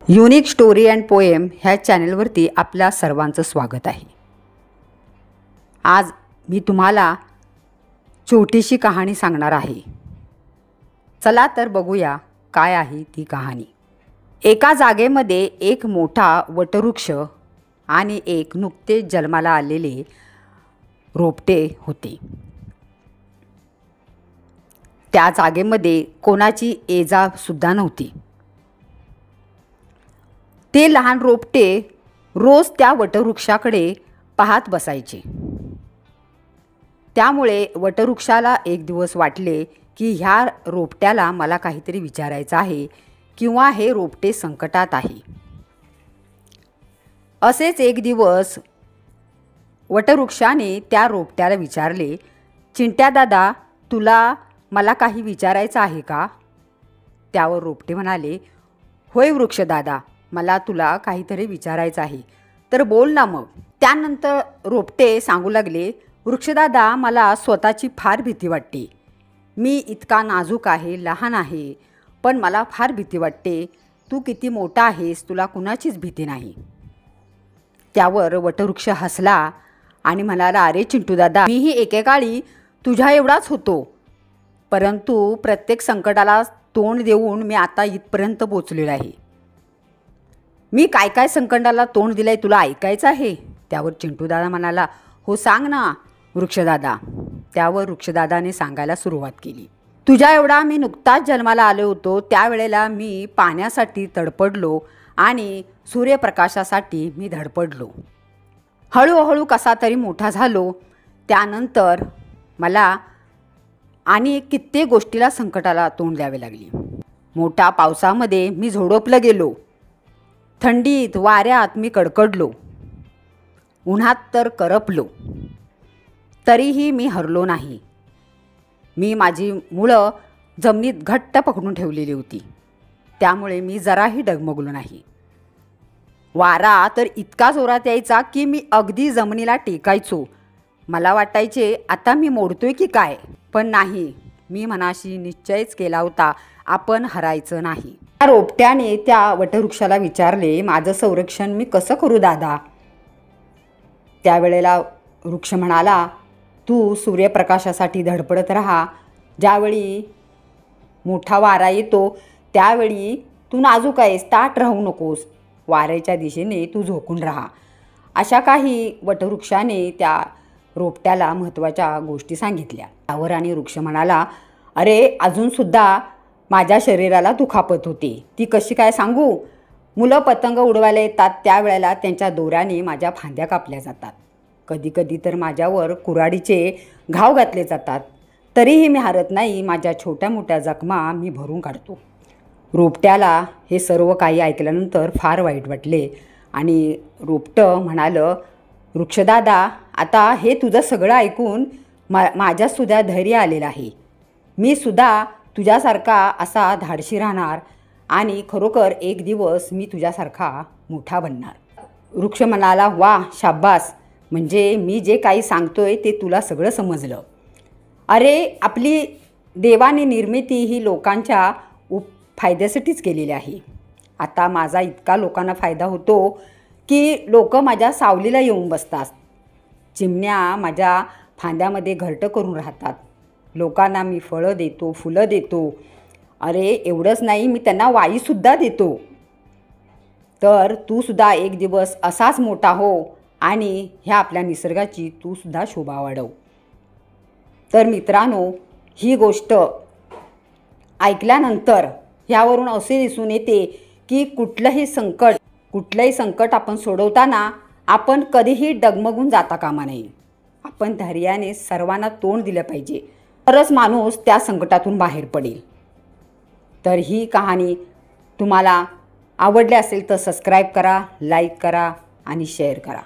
Unique story and poem ह्या चॅनलवरती आपल्या सर्वांचं स्वागत आहे। आज मी तुम्हाला छोटीशी कहाणी सांगणार आहे। चला तर बघूया काय आहे ती कहाणी। एका जागेमध्ये एक मोठा वटवृक्ष आणि एक नुकतेच जन्माला आलेले रोपटे होते। त्या जागेमध्ये कोणाची ये-जा सुद्धा नव्हती। ते लहान रोपटे रोज त्या वटवृक्षाकडे पाहत बसायचे। त्यामुळे वटवृक्षाला एक दिवस वाटले की ह्या रोपट्याला मला काहीतरी विचारायचं आहे किंवा हे रोपटे संकटात आहे। असेच एक दिवस वटवृक्षाने त्या रोपट्याला विचारले, चिंट्या दादा, तुला मला काही विचारायचं आहे का? त्यावर रोपटे म्हणाले, होय वृक्ष दादा, मला तुला काहीतरी विचारायचं आहे, तर बोल ना मग। त्यानंतर रोपटे सांगू लागले, वृक्षदादा, मला स्वतःची फार भीती वाटते। मी इतका नाजूक आहे, लहान आहे, पण मला फार भीती वाटते। तू किती मोठा आहेस, तुला कुणाचीच भीती नाही। त्यावर वटवृक्ष हसला आणि म्हणाला, अरे चिंटू दादा, मीही एकेकाळी तुझ्या एवढाच होतो, परंतु प्रत्येक संकटाला तोंड देऊन मी आता इथपर्यंत पोचलेलो आहे। मी काय काय संकटाला तोंड दिलंय तुला ऐकायचं आहे? त्यावर चिंटूदादा म्हणाला, हो सांग ना वृक्षदादा। त्यावर वृक्षदादाने सांगायला सुरुवात केली, तुझ्या एवढा मी नुकताच जन्माला आलो होतो, त्यावेळेला मी पाण्यासाठी तडपडलो आणि सूर्यप्रकाशासाठी मी धडपडलो। हळूहळू कसा तरी मोठा झालो। त्यानंतर मला आणि कित्येक गोष्टीला संकटाला तोंड द्यावे लागली। मोठ्या पावसामध्ये मी झोडपलं गेलो, थंडीत वाऱ्यात मी कडकडलो, उन्हात तर करपलो, तरीही मी हरलो नाही। मी माझी मुळं जमिनीत घट्ट पकडून ठेवलेली होती, त्यामुळे मी जराही डगमगलो नाही। वारा तर इतका जोरात यायचा की मी अगदी जमिनीला टेकायचो। मला वाटायचे आता मी मोडतोय की काय, पण नाही, मी मनाशी निश्चयच केला होता, आपण हरायचं नाही। त्या रोपट्याने त्या वटवृक्षाला विचारले, माझं संरक्षण मी कसं करू दादा? त्यावेळेला वृक्ष म्हणाला, तू सूर्यप्रकाशासाठी धडपडत राहा। ज्यावेळी मोठा वारा येतो त्यावेळी तू नाजूक आहेस, ताठ राहू नकोस, वाऱ्याच्या दिशेने तू झोकून राहा। अशा काही वटवृक्षाने त्या रोपट्याला महत्त्वाच्या गोष्टी सांगितल्या। त्यावर आणि वृक्ष म्हणाला, अरे अजूनसुद्धा माझ्या शरीराला दुखापत होते, ती कशी काय सांगू? मुलं पतंग उडवायला येतात त्यावेळेला त्यांच्या दोऱ्याने माझ्या फांद्या कापल्या जातात, कधीकधी तर माझ्यावर कुऱ्हाडीचे घाव घातले जातात, तरीही मी हारत नाही। माझ्या छोट्या मोठ्या जखमा मी भरून काढतो। रोपट्याला हे सर्व काही ऐकल्यानंतर फार वाईट वाटले आणि रोपटं म्हणालं, वृक्षदादा, आता हे तुझं सगळं ऐकून माझ्यासुद्धा धैर्य आलेलं आहे। मी सुद्धा तुझ्यासारखा असा धाडशी राहणार आणि खरोखर एक दिवस मी तुझ्यासारखा मोठा बनणार। वृक्ष म्हणाला, वा शाब्बास, म्हणजे मी जे काही सांगतोय ते तुला सगळं समजलं। अरे आपली देवाने निर्मिती ही लोकांच्या फायद्यासाठीच केलेली आहे। आता माझा इतका लोकांना फायदा होतो की लोक माझ्या सावलीला येऊन बसतात, चिमण्या माझ्या फांद्यामध्ये घरटं करून राहतात, लोकांना मी फळं देतो, फुलं देतो, अरे एवढंच नाही, मी त्यांना वाईसुद्धा देतो। तर तू सुद्धा एक दिवस असाच मोठा हो आणि ह्या आपल्या निसर्गाची तू सुद्धा शोभा वाढव। तर मित्रांनो, ही गोष्ट ऐकल्यानंतर ह्यावरून असे दिसून येते की कुठलंही संकट आपण सोडवताना आपण कधीही डगमगून जाता कामा नये। आपण धैर्याने सर्वांना तोंड दिलं पाहिजे, तरच माणूस त्या संकटातून बाहेर पडेल। तर ही कहाणी तुम्हाला आवडली असेल तर सबस्क्राईब करा, लाईक करा आणि शेअर करा।